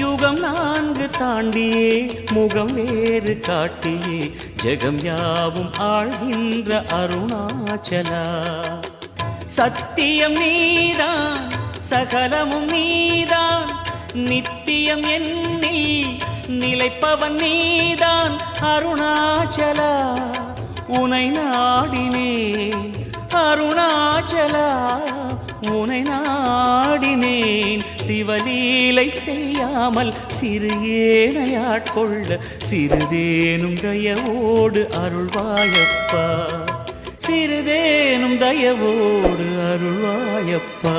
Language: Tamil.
யுகம் 4 தாண்டியே முகம் வேறு காட்டியே ஜெகம் யாவும் ஆள்கின்ற அருணாச்சலா. சத்தியம் நீதான் சகலமும் நீதான் நித்தியம் என்னில் நிலைப்பவன் நீதான் அருணாச்சலா. உனை நாடினேன் அருணாச்சலா உனை நாடினேன். சிவலீலை செய்யாமல் சிறு ஏனையாட்கொள்ள சிறிதேனும் தயவோடு அருள்வாயப்பா. சிறிதேனும் தயவோடு அருள்வாயப்பா.